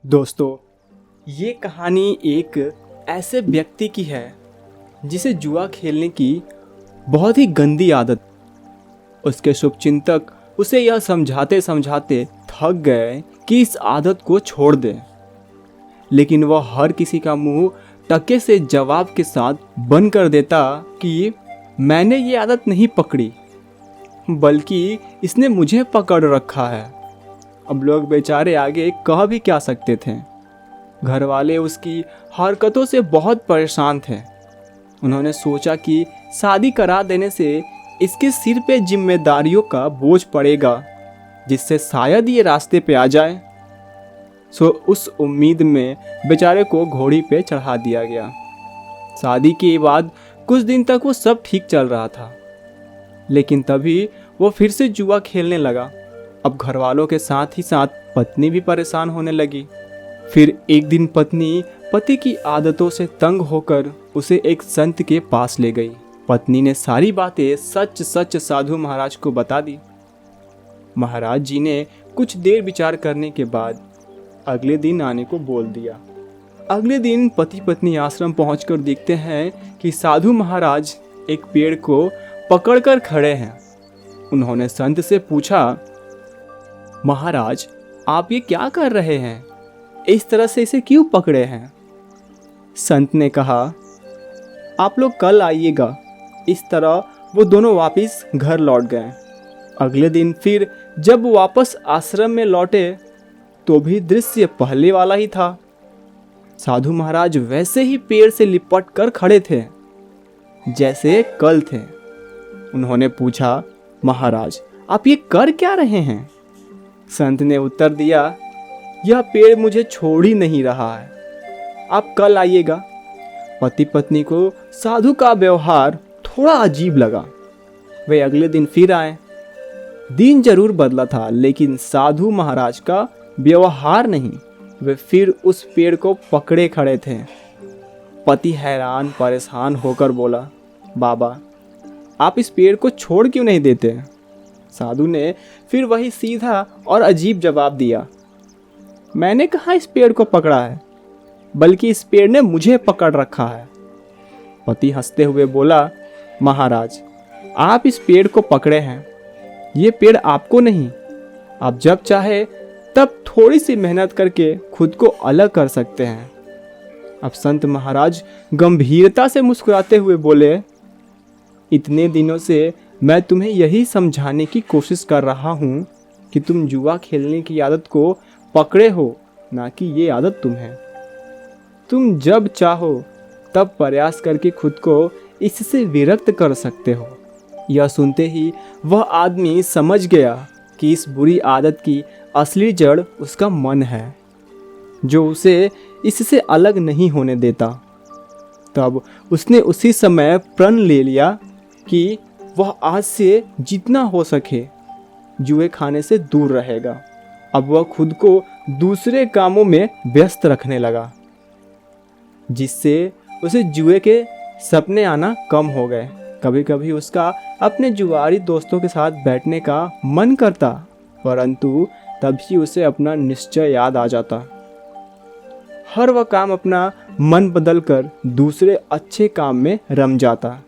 दोस्तों, ये कहानी एक ऐसे व्यक्ति की है जिसे जुआ खेलने की बहुत ही गंदी आदत। उसके शुभचिंतक उसे यह समझाते समझाते थक गए कि इस आदत को छोड़ दे, लेकिन वह हर किसी का मुंह टके से जवाब के साथ बंद कर देता कि मैंने ये आदत नहीं पकड़ी, बल्कि इसने मुझे पकड़ रखा है। अब लोग बेचारे आगे कह भी क्या सकते थे। घर वाले उसकी हरकतों से बहुत परेशान थे। उन्होंने सोचा कि शादी करा देने से इसके सिर पे जिम्मेदारियों का बोझ पड़ेगा, जिससे शायद ये रास्ते पे आ जाए। सो उस उम्मीद में बेचारे को घोड़ी पे चढ़ा दिया गया। शादी के बाद कुछ दिन तक वो सब ठीक चल रहा था, लेकिन तभी वो फिर से जुआ खेलने लगा। अब घर वालों के साथ ही साथ पत्नी भी परेशान होने लगी। फिर एक दिन पत्नी पति की आदतों से तंग होकर उसे एक संत के पास ले गई। पत्नी ने सारी बातें सच सच साधु महाराज को बता दी। महाराज जी ने कुछ देर विचार करने के बाद अगले दिन आने को बोल दिया। अगले दिन पति पत्नी आश्रम पहुंचकर देखते हैं कि साधु महाराज एक पेड़ को पकड़कर खड़े हैं। उन्होंने संत से पूछा, महाराज, आप ये क्या कर रहे हैं? इस तरह से इसे क्यों पकड़े हैं? संत ने कहा, आप लोग कल आइएगा। इस तरह वो दोनों वापस घर लौट गए। अगले दिन फिर जब वापस आश्रम में लौटे तो भी दृश्य पहले वाला ही था। साधु महाराज वैसे ही पेड़ से लिपट कर खड़े थे जैसे कल थे। उन्होंने पूछा, महाराज, आप ये कर क्या रहे हैं? संत ने उत्तर दिया, यह पेड़ मुझे छोड़ ही नहीं रहा है, आप कल आइएगा। पति पत्नी को साधु का व्यवहार थोड़ा अजीब लगा। वे अगले दिन फिर आए। दिन जरूर बदला था, लेकिन साधु महाराज का व्यवहार नहीं। वे फिर उस पेड़ को पकड़े खड़े थे। पति हैरान परेशान होकर बोला, बाबा, आप इस पेड़ को छोड़ क्यों नहीं देते? साधु ने फिर वही सीधा और अजीब जवाब दिया, मैंने कहाँ इस पेड़ को पकड़ा है, बल्कि इस पेड़ ने मुझे पकड़ रखा है। पति हंसते हुए बोला, महाराज, आप इस पेड़ को पकड़े हैं, ये पेड़ आपको नहीं। आप जब चाहे तब थोड़ी सी मेहनत करके खुद को अलग कर सकते हैं। अब संत महाराज गंभीरता से मुस्कुराते हुए बोले, इतने दिनों से मैं तुम्हें यही समझाने की कोशिश कर रहा हूँ कि तुम जुआ खेलने की आदत को पकड़े हो, ना कि ये आदत तुम्हें। तुम जब चाहो तब प्रयास करके खुद को इससे विरक्त कर सकते हो। यह सुनते ही वह आदमी समझ गया कि इस बुरी आदत की असली जड़ उसका मन है, जो उसे इससे अलग नहीं होने देता। तब उसने उसी समय प्रण ले लिया कि वह आज से जितना हो सके जुए खाने से दूर रहेगा। अब वह खुद को दूसरे कामों में व्यस्त रखने लगा, जिससे उसे जुए के सपने आना कम हो गए। कभी कभी उसका अपने जुआरी दोस्तों के साथ बैठने का मन करता, परंतु तभी उसे अपना निश्चय याद आ जाता। हर वह काम अपना मन बदलकर दूसरे अच्छे काम में रम जाता।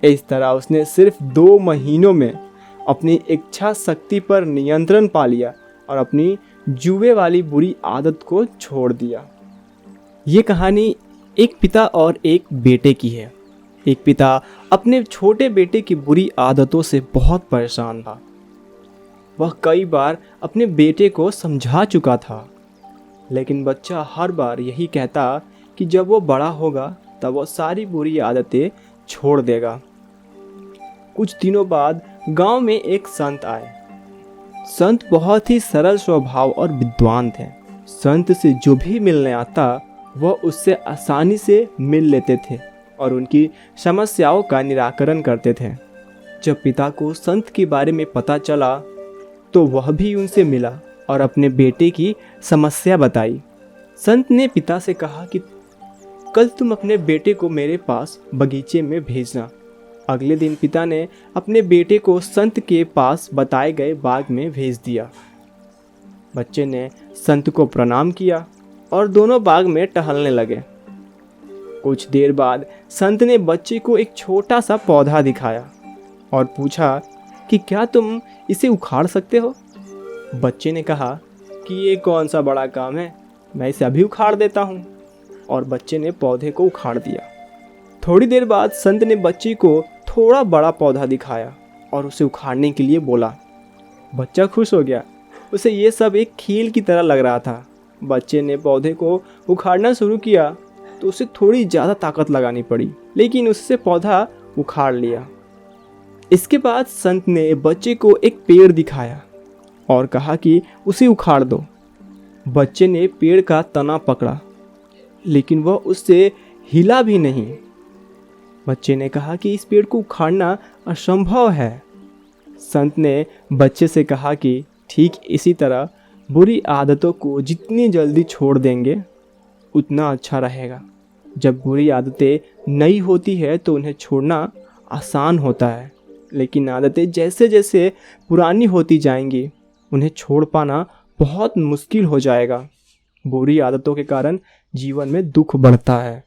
इस तरह उसने सिर्फ 2 महीनों में अपनी इच्छा शक्ति पर नियंत्रण पा लिया और अपनी जुए वाली बुरी आदत को छोड़ दिया। ये कहानी एक पिता और एक बेटे की है। एक पिता अपने छोटे बेटे की बुरी आदतों से बहुत परेशान था। वह कई बार अपने बेटे को समझा चुका था, लेकिन बच्चा हर बार यही कहता कि जब वो बड़ा होगा तब वो सारी बुरी आदतें छोड़ देगा। कुछ दिनों बाद गांव में एक संत आए। संत बहुत ही सरल स्वभाव और विद्वान थे। संत से जो भी मिलने आता वह उससे आसानी से मिल लेते थे और उनकी समस्याओं का निराकरण करते थे। जब पिता को संत के बारे में पता चला तो वह भी उनसे मिला और अपने बेटे की समस्या बताई। संत ने पिता से कहा कि कल तुम अपने बेटे को मेरे पास बगीचे में भेजना। अगले दिन पिता ने अपने बेटे को संत के पास बताए गए बाग में भेज दिया। बच्चे ने संत को प्रणाम किया और दोनों बाग में टहलने लगे। कुछ देर बाद संत ने बच्चे को एक छोटा सा पौधा दिखाया और पूछा कि क्या तुम इसे उखाड़ सकते हो। बच्चे ने कहा कि ये कौन सा बड़ा काम है, मैं इसे अभी उखाड़ देता हूँ। और बच्चे ने पौधे को उखाड़ दिया। थोड़ी देर बाद संत ने बच्चे को थोड़ा बड़ा पौधा दिखाया और उसे उखाड़ने के लिए बोला। बच्चा खुश हो गया, उसे ये सब एक खेल की तरह लग रहा था। बच्चे ने पौधे को उखाड़ना शुरू किया तो उसे थोड़ी ज़्यादा ताकत लगानी पड़ी, लेकिन उससे पौधा उखाड़ लिया। इसके बाद संत ने बच्चे को एक पेड़ दिखाया और कहा कि उसे उखाड़ दो। बच्चे ने पेड़ का तना पकड़ा, लेकिन वह उससे हिला भी नहीं। बच्चे ने कहा कि इस पेड़ को उखाड़ना असंभव है। संत ने बच्चे से कहा कि ठीक इसी तरह बुरी आदतों को जितनी जल्दी छोड़ देंगे उतना अच्छा रहेगा। जब बुरी आदतें नई होती है तो उन्हें छोड़ना आसान होता है, लेकिन आदतें जैसे जैसे पुरानी होती जाएंगी उन्हें छोड़ पाना बहुत मुश्किल हो जाएगा। बुरी आदतों के कारण जीवन में दुख बढ़ता है।